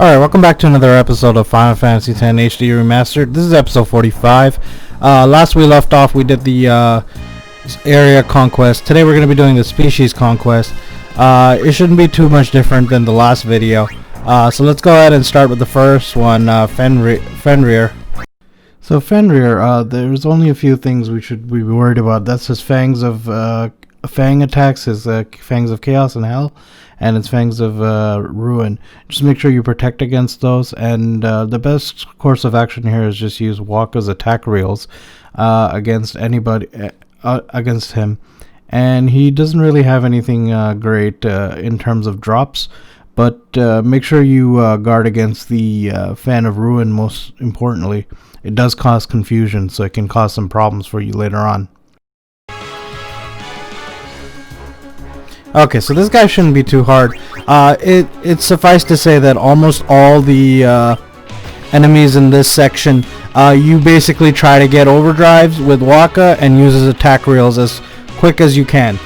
Alright, welcome back to another episode of Final Fantasy X HD Remastered. This is episode 45. Last we left off, we did the area conquest. Today we're going to be doing the species conquest. It shouldn't be too much different than the last video. So let's go ahead and start with the first one, Fenrir. So Fenrir, there's only a few things we should be worried about. That's his fangs of fang attacks, his fangs of chaos and hell, and its fangs of ruin. Just make sure you protect against those, and the best course of action here is just use Wakka's attack reels against anybody, against him. And he doesn't really have anything great in terms of drops, but make sure you guard against the fan of ruin. Most importantly, it does cause confusion, so it can cause some problems for you later on. Okay, so this guy shouldn't be too hard. It's suffice to say that almost all the enemies in this section, you basically try to get overdrives with Wakka and use his attack reels as quick as you can.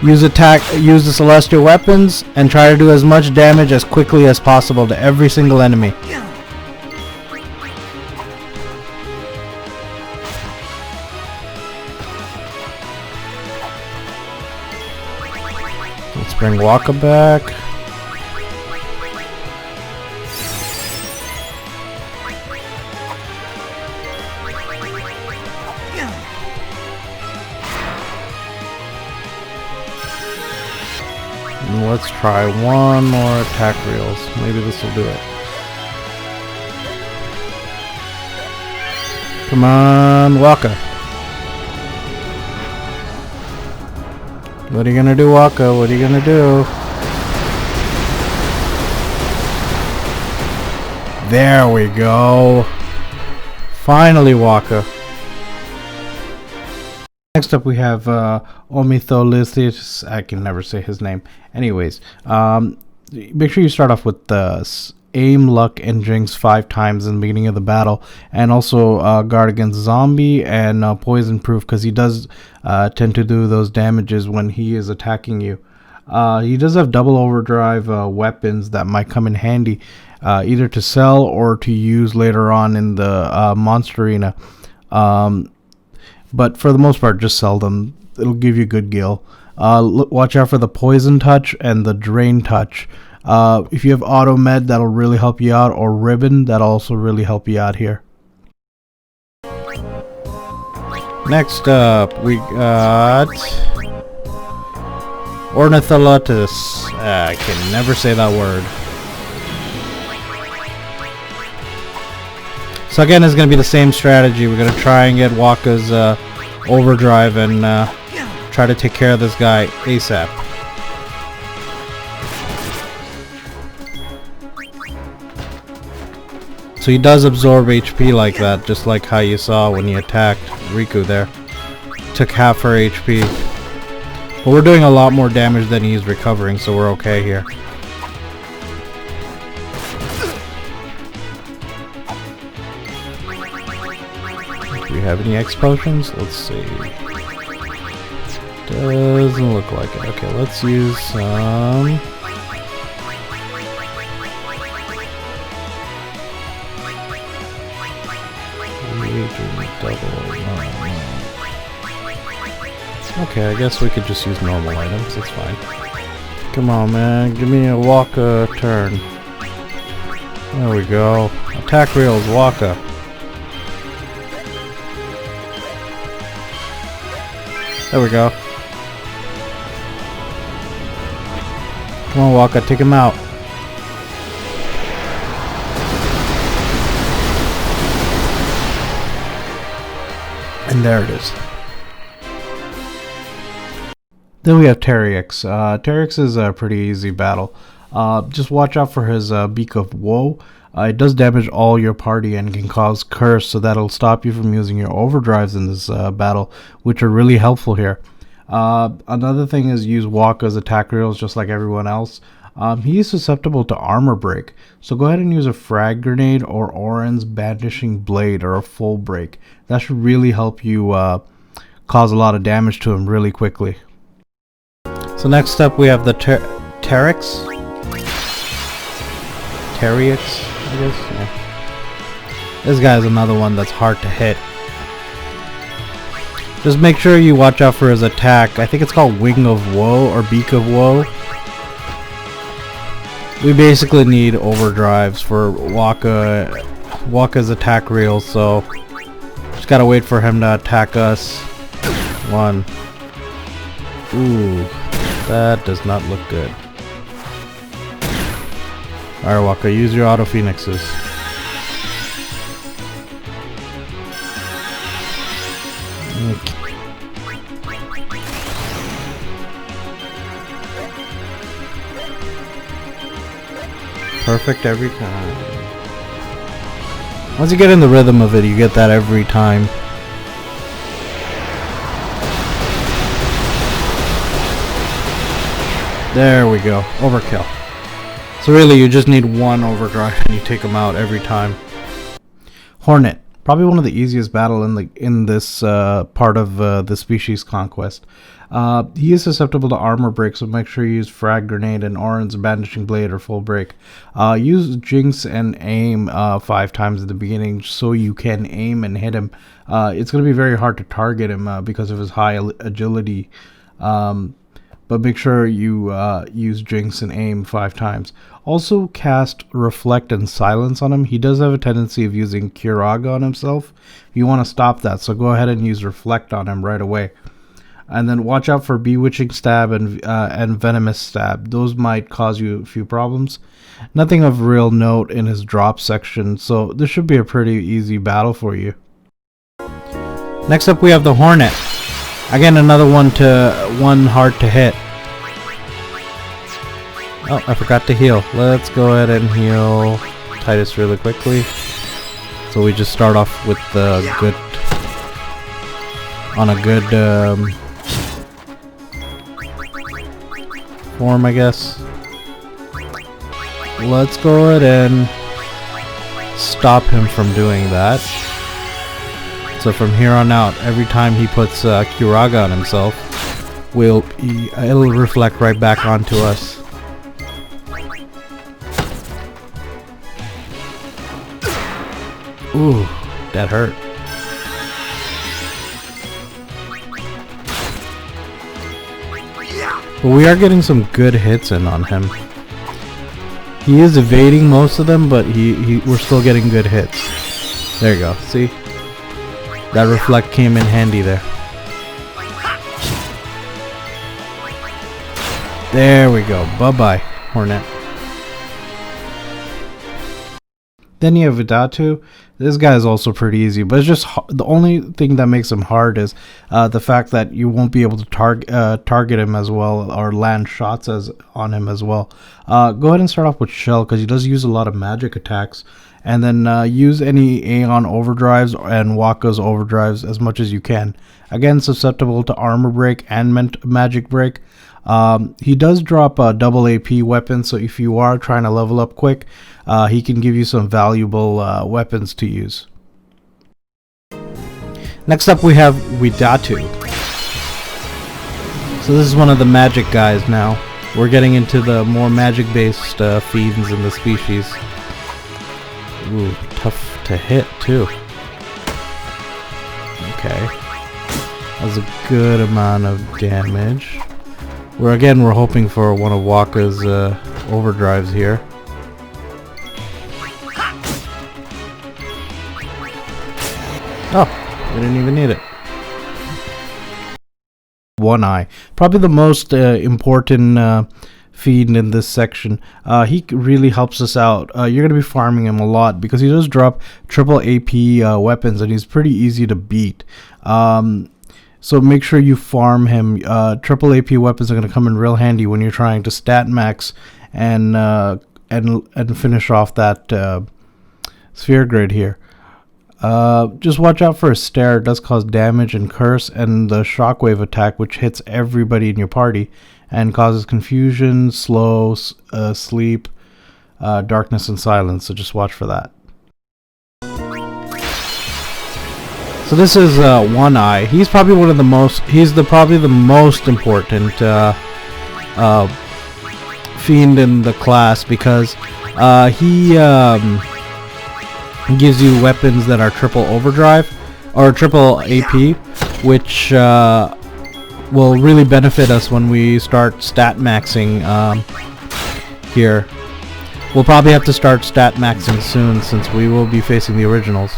Use the celestial weapons and try to do as much damage as quickly as possible to every single enemy. Let's bring Wakka back. And let's try one more attack reels. Maybe this will do it. Come on, Wakka. What are you gonna do, Wakka? What are you gonna do? There we go. Finally, Wakka. Next up we have Omitholitis. I can never say his name. Anyways, make sure you start off with the aim, luck, and jinx 5 times in the beginning of the battle, and also guard against zombie and poison proof, because he does tend to do those damages when he is attacking you. He does have double overdrive weapons that might come in handy, either to sell or to use later on in the monster arena, but for the most part just sell them. It'll give you good gil. Watch out for the poison touch and the drain touch. If you have auto med, that'll really help you out, or ribbon, that'll also really help you out here. Next up we got Ornitholotus. I can never say that word. So again, it's going to be the same strategy. We're going to try and get Wakka's overdrive and try to take care of this guy ASAP. So he does absorb HP like that, just like how you saw when he attacked Riku there. Took half her HP. But we're doing a lot more damage than he's recovering, so we're okay here. Do we have any X potions? Let's see. Doesn't look like it. Okay, let's use some... Okay, I guess we could just use normal items, that's fine. Come on, man, give me a Wakka turn. There we go. Attack reels, Wakka. There we go. Come on, Wakka, take him out. And there it is. Then we have Terryx. Terryx is a pretty easy battle. Just watch out for his Beak of Woe. It does damage all your party and can cause curse, so that'll stop you from using your overdrives in this battle, which are really helpful here. Another thing is use Wakka's attack reels just like everyone else. He is susceptible to armor break, so go ahead and use a frag grenade or Oren's banishing blade or a full break. That should really help you cause a lot of damage to him really quickly. So next up we have the Terryx. Cryorig, I guess. Yeah. This guy is another one that's hard to hit. Just make sure you watch out for his attack. I think it's called Wing of Woe or Beak of Woe. We basically need overdrives for Waka's attack reel, so just gotta wait for him to attack us. One. Ooh, that does not look good. Alright, Waka, use your auto phoenixes. Okay. Perfect every time. Once you get in the rhythm of it, you get that every time. There we go. Overkill. So really, you just need one overdrive and you take them out every time. Hornet. Probably one of the easiest battle in this part of the species conquest. He is susceptible to armor break, so make sure you use frag grenade and orange bandishing blade or full break. Use jinx and aim 5 times at the beginning so you can aim and hit him. It's going to be very hard to target him because of his high agility. But make sure you use jinx and aim 5 times. Also cast reflect and silence on him. He does have a tendency of using Curaga on himself. You want to stop that, so go ahead and use reflect on him right away. And then watch out for bewitching stab and venomous stab. Those might cause you a few problems. Nothing of real note in his drop section, so this should be a pretty easy battle for you. Next up we have the Hornet. Again, another one hard to hit. Oh, I forgot to heal. Let's go ahead and heal Titus really quickly. So we just start off with the good, on a good form, I guess. Let's go ahead and stop him from doing that. So from here on out, every time he puts Curaga on himself, it'll reflect right back onto us. Ooh, that hurt. But we are getting some good hits in on him. He is evading most of them, but we're still getting good hits. There you go, see? That reflect came in handy there. There we go. Bye-bye, Hornet. Then you have Vidatu. This guy is also pretty easy, but it's just the only thing that makes him hard is the fact that you won't be able to target him as well or land shots on him as well. Go ahead and start off with Shell because he does use a lot of magic attacks, and then use any Aeon overdrives and Waka's overdrives as much as you can. Again, susceptible to armor break and magic break. He does drop a double AP weapon, so if you are trying to level up quick, he can give you some valuable weapons to use. Next up we have Widatu. So this is one of the magic guys now. We're getting into the more magic based fiends in the species. Ooh, tough to hit too. Okay. That's a good amount of damage. We're hoping for one of Waka's overdrives here. Oh, we didn't even need it. One Eye, probably the most important fiend in this section. He really helps us out. You're gonna be farming him a lot because he does drop triple AP weapons, and he's pretty easy to beat. So make sure you farm him. Triple AP weapons are going to come in real handy when you're trying to stat max and finish off that sphere grid here. Just watch out for a stare. It does cause damage and curse, and the shockwave attack, which hits everybody in your party and causes confusion, slow, sleep, darkness, and silence. So just watch for that. So this is One Eye. He's probably one of the most. Probably the most important fiend in the class because He gives you weapons that are triple overdrive or triple AP, which will really benefit us when we start stat maxing here. We'll probably have to start stat maxing soon since we will be facing the originals.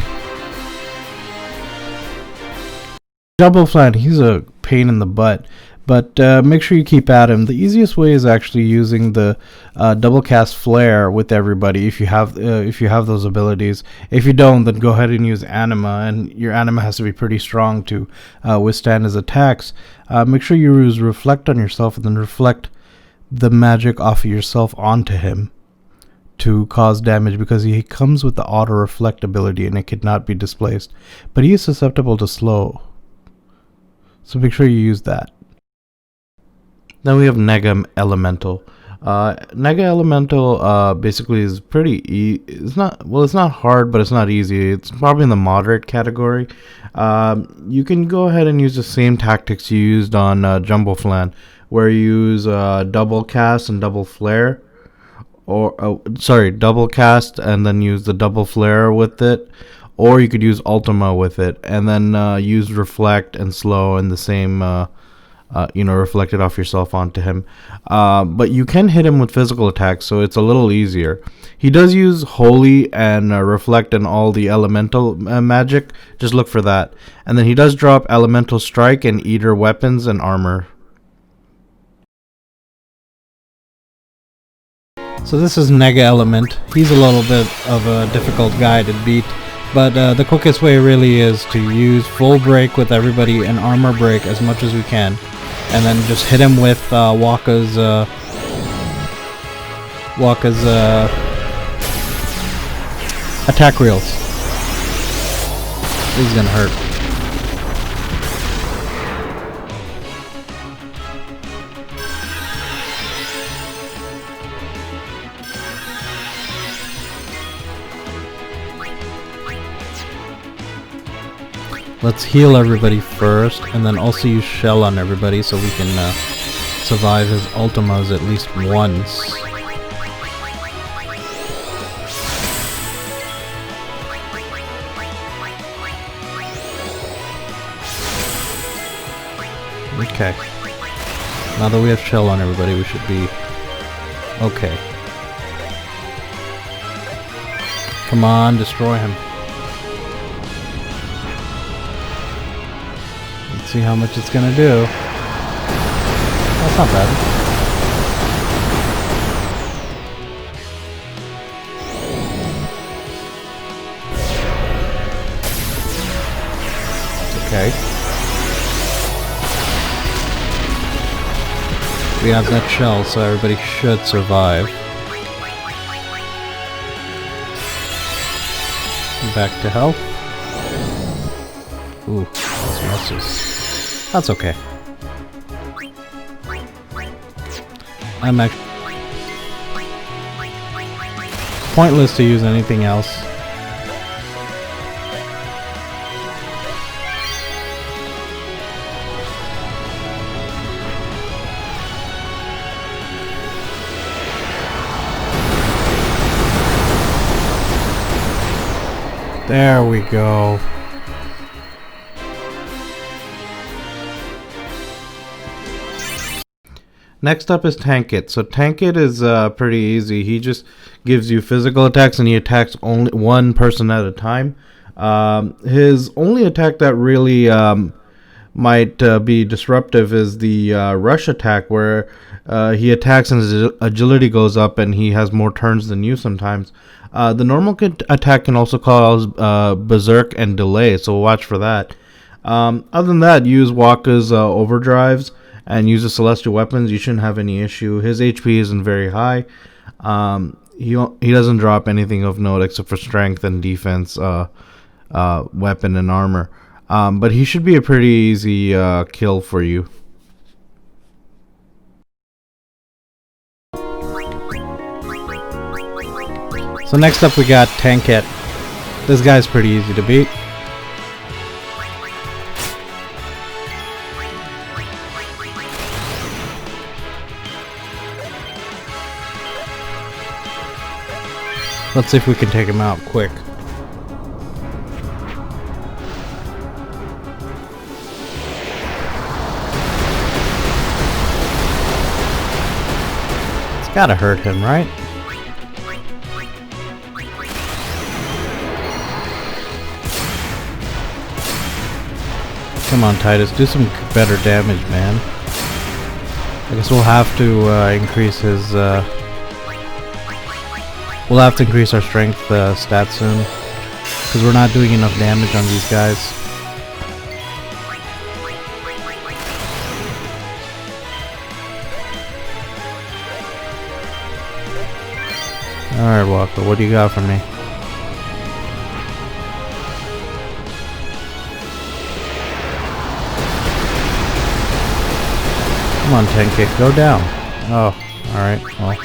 Double flan, he's a pain in the butt, but make sure you keep at him. The easiest way is actually using the double cast flare with everybody if you have those abilities. If you don't, then go ahead and use anima, and your anima has to be pretty strong to withstand his attacks. Make sure you use reflect on yourself and then reflect the magic off of yourself onto him to cause damage, because he comes with the auto reflect ability and it cannot be displaced, but he is susceptible to slow, so make sure you use that. Then we have Nega Elemental. Nega Elemental basically is pretty it's not hard, but it's not easy. It's probably in the moderate category. You can go ahead and use the same tactics you used on Jumbo Flan, where you use double cast and double flare, or double cast and then use the double flare with it, or you could use Ultima with it and then use reflect and slow in the same reflect it off yourself onto him. But you can hit him with physical attacks, so it's a little easier. He does use holy and reflect and all the elemental magic. Just look for that. And then he does drop elemental strike and eater weapons and armor. So this is Nega Element. He's a little bit of a difficult guy to beat, but the quickest way really is to use full break with everybody and armor break as much as we can, and then just hit him with Waka's attack reels. This is gonna hurt. Let's heal everybody first, and then also use shell on everybody so we can survive his ultimas at least once. Okay. Now that we have shell on everybody, we should be okay. Come on, destroy him. See how much it's gonna do. That's not bad. Okay. We have that shell, so everybody should survive. Back to health. Ooh, osmosis. That's okay. I'm actually pointless to use anything else. There we go. Next up is Tankit. So Tankit is pretty easy. He just gives you physical attacks and he attacks only one person at a time. His only attack that really might be disruptive is the rush attack, where he attacks and his agility goes up and he has more turns than you sometimes. The normal attack can also cause berserk and delay, so watch for that. Other than that, use Waka's overdrives and use the celestial weapons. You shouldn't have any issue. His HP isn't very high. He doesn't drop anything of note except for strength and defense, weapon and armor. But he should be a pretty easy kill for you. So next up we got Tankit. This guy's pretty easy to beat. Let's see if we can take him out quick. It's gotta hurt him, right? Come on, Titus, do some better damage, man. I guess we'll have to increase his. We'll have to increase our strength stats soon, because we're not doing enough damage on these guys. Alright, Walker, what do you got for me? Come on, 10K, go down. Oh, alright, well.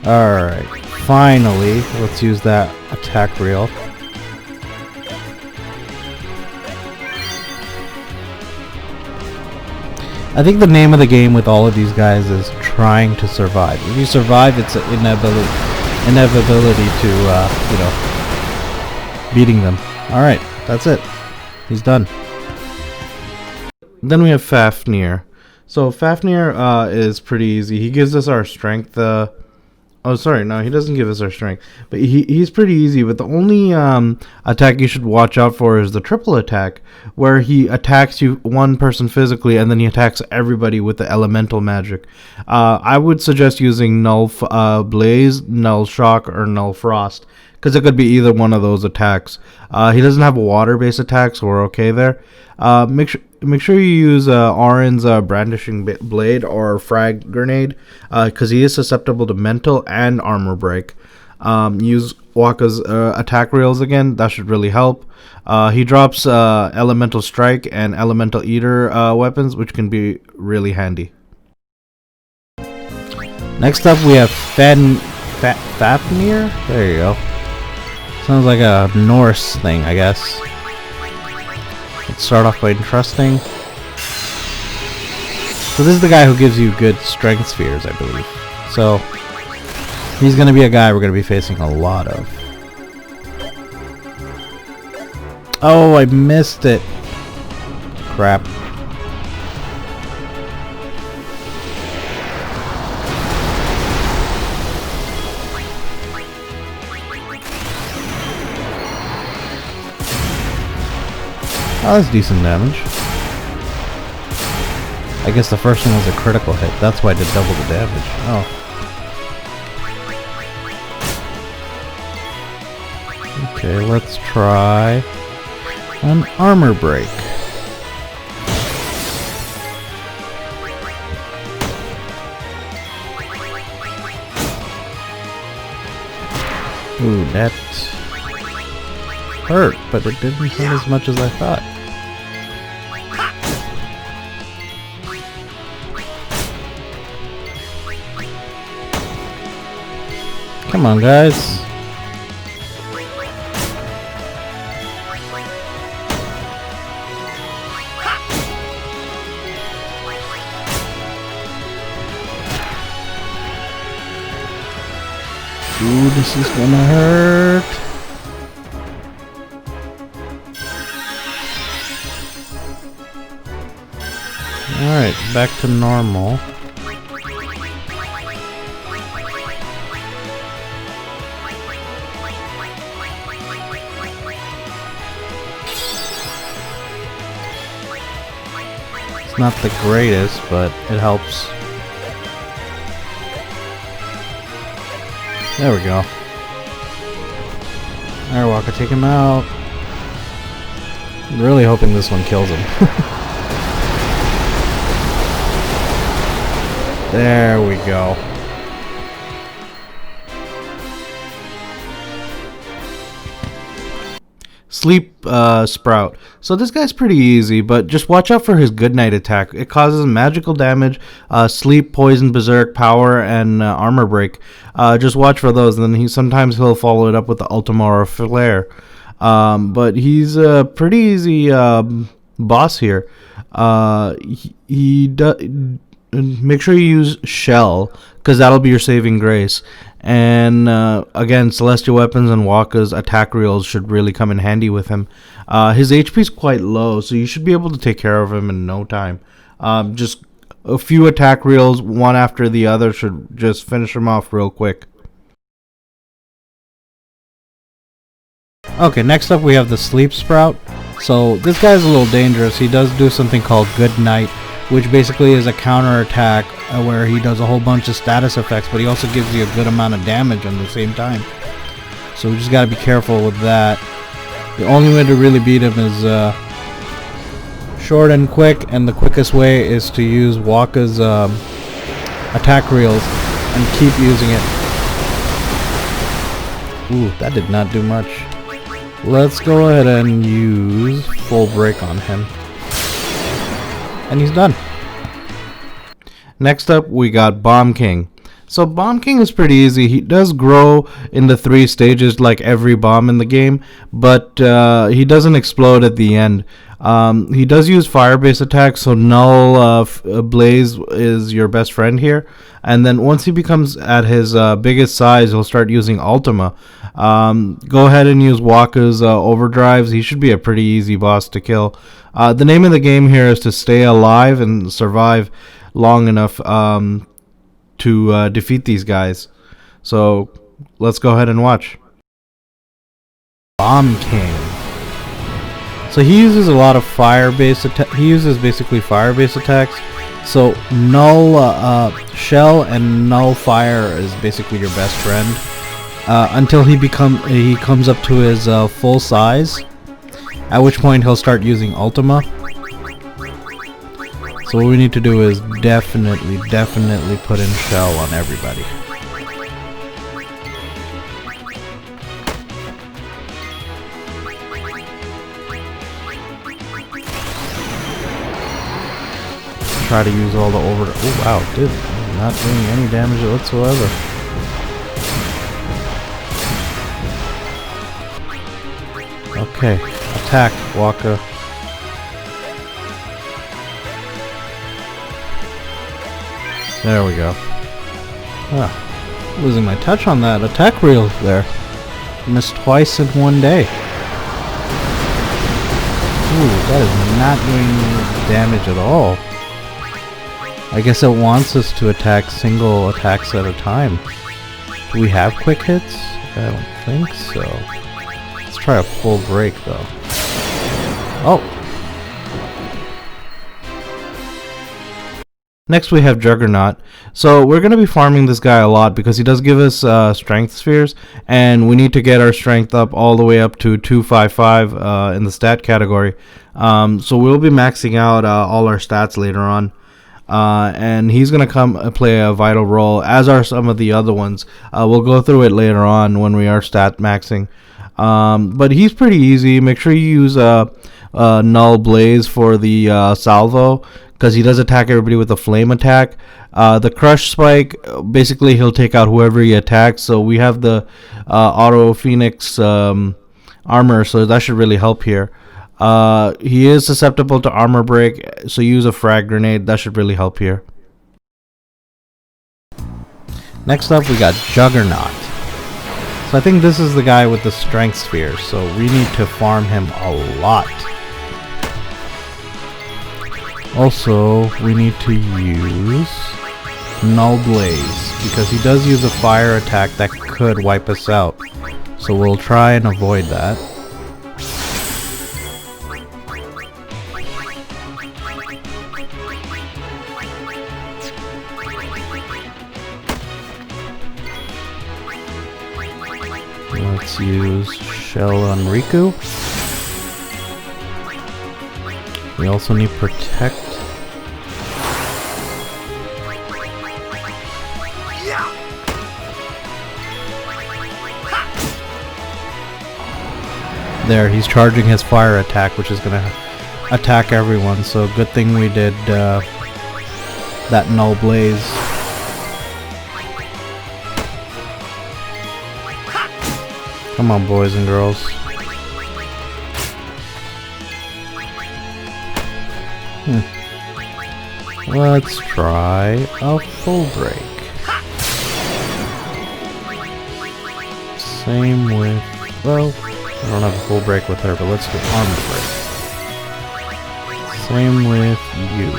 Alright, finally, let's use that attack reel. I think the name of the game with all of these guys is trying to survive. If you survive, it's an inevitability to, you know, beating them. Alright, that's it. He's done. Then we have Fafnir. So Fafnir is pretty easy. He gives us our strength. Oh, sorry, no, he doesn't give us our strength. But he's pretty easy. But the only attack you should watch out for is the triple attack, where he attacks you one person physically, and then he attacks everybody with the elemental magic. I would suggest using Null Blaze, Null Shock, or Null Frost, because it could be either one of those attacks. He doesn't have a water-based attack, so we're okay there. Make sure you use Auron's brandishing blade or frag grenade, because he is susceptible to mental and armor break. Use Waka's attack rails again. That should really help. He drops elemental strike and elemental eater weapons, which can be really handy. Next up, we have Fafnir. There you go. Sounds like a Norse thing, I guess. Let's start off by entrusting. So this is the guy who gives you good strength spheres, I believe. So he's going to be a guy we're going to be facing a lot of. Oh, I missed it. Crap. Oh, that's decent damage. I guess the first one was a critical hit. That's why I did double the damage. Oh. Okay, let's try an armor break. Ooh, that hurt, but it didn't hurt as much as I thought. Come on, guys. Ooh, this is gonna hurt. Alright, back to normal. It's not the greatest, but it helps. There we go. Alright, Walker, take him out. I'm really hoping this one kills him. There we go. Sleep Sprout. So this guy's pretty easy, but just watch out for his Goodnight attack. It causes magical damage, sleep, poison, berserk, power, and armor break. Just watch for those, and then sometimes he'll follow it up with the Ultima or Flare. But he's a pretty easy boss here. make sure you use shell, because that'll be your saving grace. And again, celestial weapons and Waka's attack reels should really come in handy with him. His HP is quite low, so you should be able to take care of him in no time. Just a few attack reels, one after the other, should just finish him off real quick. Okay, next up we have the Sleep Sprout. So this guy's a little dangerous. He does do something called Good Night, which basically is a counter attack where he does a whole bunch of status effects, but he also gives you a good amount of damage at the same time. So we just gotta be careful with that. The only way to really beat him is short and quick, and the quickest way is to use Waka's attack reels and keep using it. Ooh, that did not do much. Let's go ahead and use full break on him. And he's done. Next up, we got Bomb King. So Bomb King is pretty easy. He does grow in the 3 stages like every bomb in the game, but he doesn't explode at the end. He does use fire-based attacks, so Null Blaze is your best friend here. And then once he becomes at his biggest size, he'll start using Ultima. Go ahead and use Waka's overdrives. He should be a pretty easy boss to kill. The name of the game here is to stay alive and survive long enough to defeat these guys. So let's go ahead and watch. Bomb King. So he uses a lot of fire-based attacks. He uses basically fire-based attacks. So Null Shell and Null Fire is basically your best friend until he comes up to his full size, at which point he'll start using Ultima. So what we need to do is definitely put in Shell on everybody. Try to use all the over. Oh wow, dude, not doing any damage whatsoever. Okay, attack, Waka. There we go. Ah, losing my touch on that attack reel there. Missed twice in one day. Ooh, that is not doing damage at all. I guess it wants us to attack single attacks at a time. Do we have quick hits? I don't think so. Let's try a full break though. Oh! Next we have Juggernaut. So we're going to be farming this guy a lot because he does give us strength spheres, and we need to get our strength up all the way up to 255 in the stat category. So we'll be maxing out all our stats later on. And he's going to come play a vital role, as are some of the other ones. We'll go through it later on when we are stat maxing. But he's pretty easy. Make sure you use Null Blaze for the salvo, because he does attack everybody with a flame attack. The Crush Spike, basically he'll take out whoever he attacks. So we have the Auto Phoenix armor, so that should really help here. He is susceptible to armor break, so use a frag grenade. That should really help here. Next up we got Juggernaut. So I think this is the guy with the strength sphere, so we need to farm him a lot. Also, we need to use Null Blaze, because he does use a fire attack that could wipe us out. So we'll try and avoid that. Let's use Shell on Riku. We also need Protect. There, he's charging his fire attack, which is going to attack everyone, so good thing we did that Null Blaze. Come on, boys and girls. Let's try a full break. Same with, well, I don't have a full break with her, but let's do armor break. Same with you.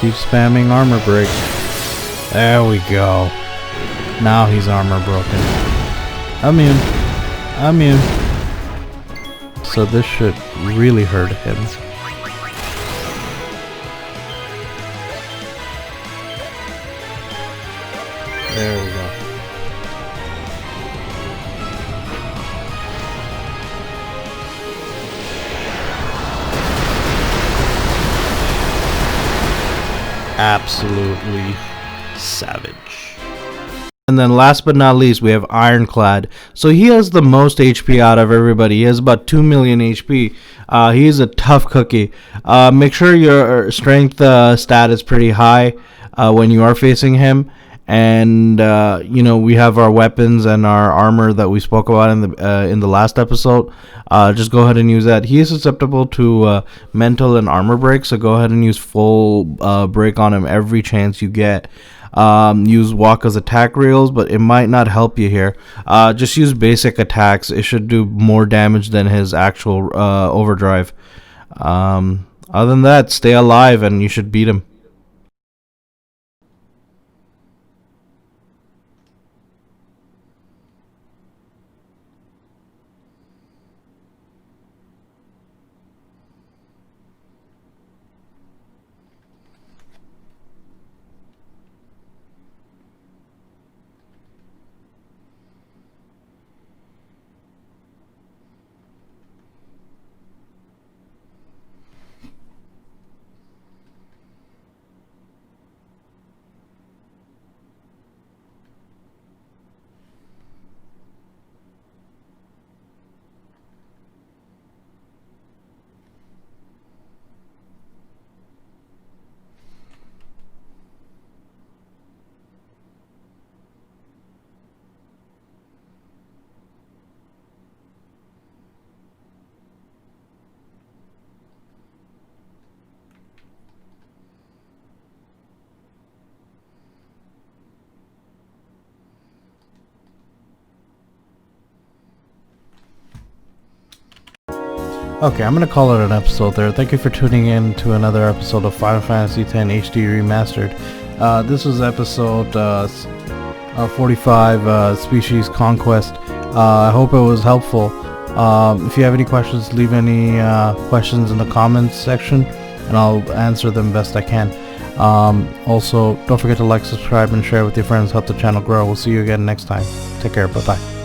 Keep spamming armor break. There we go. Now he's armor broken. Immune. Immune. So this should really hurt him. There we go. Absolutely savage. And then last but not least, we have Ironclad. So he has the most HP out of everybody. He has about 2 million HP. He is a tough cookie. Make sure your strength stat is pretty high when you are facing him. And you know, we have our weapons and our armor that we spoke about in the last episode. Just go ahead and use that. He is susceptible to mental and armor break, so go ahead and use full break on him every chance you get. Use Waka's attack reels, but it might not help you here. Just use basic attacks. It should do more damage than his actual overdrive. Other than that, stay alive and you should beat him. Okay, I'm gonna call it an episode there. Thank you for tuning in to another episode of Final Fantasy X HD Remastered. This was episode 45, Species Conquest. I hope it was helpful. If you have any questions, leave any questions in the comments section, and I'll answer them best I can. Also, don't forget to like, subscribe, and share with your friends. Help the channel grow. We'll see you again next time. Take care. Bye-bye.